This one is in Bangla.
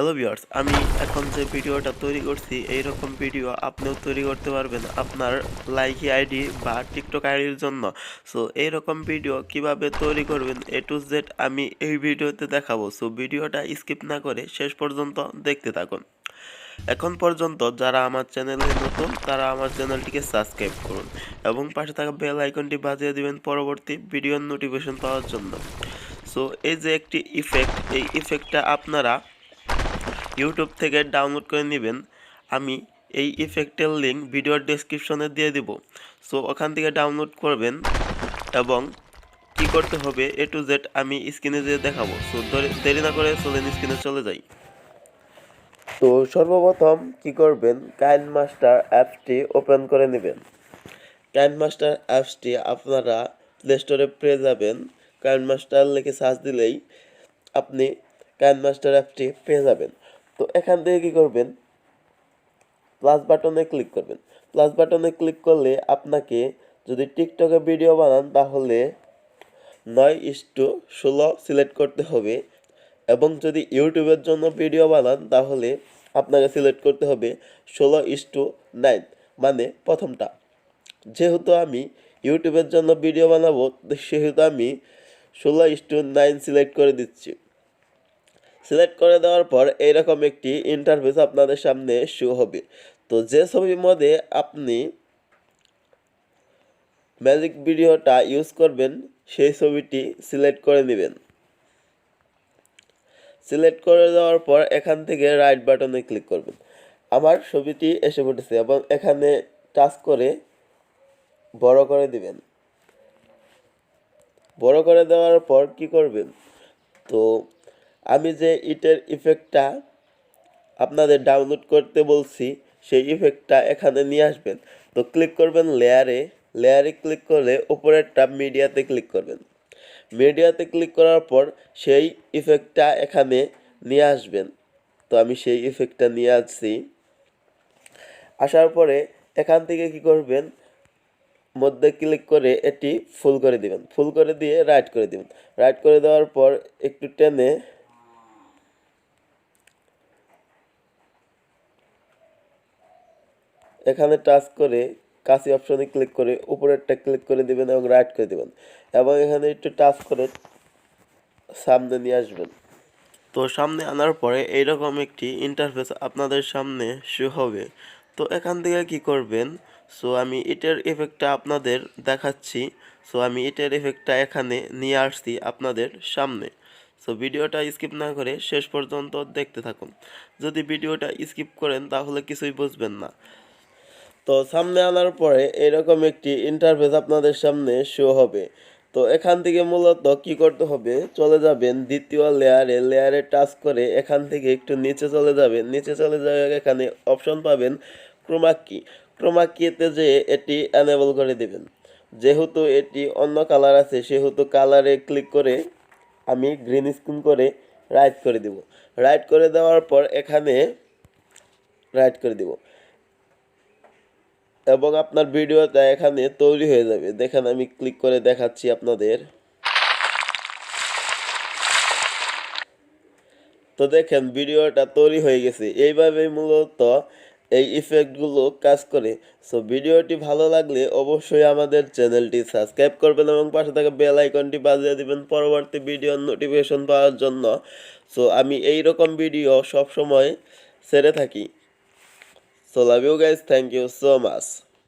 হ্যালো ভিউয়ার্স, আমি এখন যে ভিডিওটা তৈরি করছি এইরকম ভিডিও আপনিও তৈরি করতে পারবেন আপনার লাইকি আইডি বা টিকটক আইডির জন্য। সো এইরকম ভিডিও কিভাবে তৈরি করবেন A to Z আমি এই ভিডিওতে দেখাবো। সো ভিডিওটা স্কিপ না করে শেষ পর্যন্ত দেখতে থাকুন। এখন পর্যন্ত যারা আমার চ্যানেলে নতুন তারা আমার চ্যানেলটিকে সাবস্ক্রাইব করুন এবং পাশে থাকা বেল আইকনটি বাজিয়ে দিবেন পরবর্তী ভিডিওর নোটিফিকেশন পাওয়ার জন্য। সো এই যে একটি ইফেক্ট, এই ইফেক্টটা আপনারা ইউটিউব থেকে ডাউনলোড করে নেবেন। আমি এই ইফেক্টের লিঙ্ক ভিডিওর ডেসক্রিপশনে দিয়ে দিব। সো ওখান থেকে ডাউনলোড করবেন এবং কি করতে হবে A to Z আমি স্ক্রিনে যেয়ে দেখাবো। সো দেরি না করে চলেন স্ক্রিনে চলে যাই। তো সর্বপ্রথম কি করবেন, কাইনমাস্টার অ্যাপসটি ওপেন করে নেবেন। কাইনমাস্টার অ্যাপসটি আপনারা প্লে স্টোরে পেয়ে যাবেন। কাইনমাস্টার লিখে সার্চ দিলেই আপনি কাইনমাস্টার অ্যাপটি পেয়ে যাবেন। তো এখান থেকে কী করবেন, প্লাস বাটনে ক্লিক করবেন। প্লাস বাটনে ক্লিক করলে আপনাকে যদি টিকটকে ভিডিও বানান তাহলে 9:16 সিলেক্ট করতে হবে এবং যদি ইউটিউবের জন্য ভিডিও বানান তাহলে আপনাকে সিলেক্ট করতে হবে 16:9, মানে প্রথমটা। যেহেতু আমি ইউটিউবের জন্য ভিডিও বানাবো সেহেতু আমি 16:9 সিলেক্ট করে দিচ্ছি। সিলেক্ট করে দেওয়ার পর এইরকম একটি ইন্টারফেস আপনাদের সামনে শো হবে। তো যে ছবির মধ্যে আপনি ম্যাজিক ভিডিওটা ইউজ করবেন সেই ছবিটি সিলেক্ট করে নেবেন। সিলেক্ট করে দেওয়ার পর এখান থেকে রাইট বাটনে ক্লিক করবেন। আমার ছবিটি এসে পড়েছে এবং এখানে টাচ করে বড় করে দিবেন। বড় করে দেওয়ার পর কি করবেন, তো আমি যে ইটের ইফেক্টটা আপনাদের ডাউনলোড করতে বলছি সেই ইফেক্টটা এখানে নিয়ে আসবেন। তো ক্লিক করবেন লেয়ারে ক্লিক করে উপরেরটা মিডিয়াতে ক্লিক করবেন। মিডিয়াতে ক্লিক করার পর সেই ইফেক্টটা এখানে নিয়ে আসবেন। তো আমি সেই ইফেক্টটা নিয়ে আসছি। আসার পরে এখান থেকে কি করবেন, মধ্যে ক্লিক করে এটি ফুল করে দিবেন। ফুল করে দিয়ে রাইট করে দিবেন। রাইট করে দেওয়ার পর একটু টেনে এখানে টাচ করে কাশি অপশনে ক্লিক করে উপরেরটা ক্লিক করে দিবেন এবং রাইট করে দিবেন এবং এখানে একটু টাচ করে সামনে নিয়ে আসবেন। তো সামনে আনার পরে এইরকম একটি ইন্টারফেস আপনাদের সামনে শো হবে। তো এখান থেকে কি করবেন, সো আমি ইটের ইফেক্টটা আপনাদের দেখাচ্ছি। সো আমি ইটের ইফেক্টটা এখানে নিয়ে আসছি আপনাদের সামনে। সো ভিডিওটা স্কিপ না করে শেষ পর্যন্ত দেখতে থাকুন। যদি ভিডিওটা স্কিপ করেন তাহলে কিছুই বুঝবেন না। তো সামনে আনার পরে এরকম একটি ইন্টারফেস আপনাদের সামনে শো হবে। তো এখান থেকে মূলত কি করতে হবে, চলে যাবেন দ্বিতীয় লেয়ারে টাচ করে এখান থেকে একটু নিচে চলে যাবেন। নিচে চলে যাওয়ার এখানে অপশন পাবেন ক্রোমা কিতে যে এটি এনেবল করে দেবেন। যেহেতু এটি অন্য কালার আছে সেহেতু কালারে ক্লিক করে আমি গ্রিন স্ক্রিন করে রাইট করে দিব। রাইট করে দেওয়ার পর এখানে রাইট করে দিব এবং আপনার ভিডিওটা এখানে তৈরি হয়ে যাবে। দেখেন আমি ক্লিক করে দেখাচ্ছি আপনাদের। তো দেখেন ভিডিওটা তৈরি হয়ে গেছে। এইভাবেই মূলত এই ইফেক্টগুলো কাজ করে। সো ভিডিওটি ভালো লাগলে অবশ্যই আমাদের চ্যানেলটি সাবস্ক্রাইব করবেন এবং পাশে থাকা বেল আইকনটি বাজিয়ে দিবেন পরবর্তী ভিডিওর নোটিফিকেশন পাওয়ার জন্য। সো আমি এই রকম ভিডিও সব সময় ছেড়ে থাকি। So love you guys, thank you so much.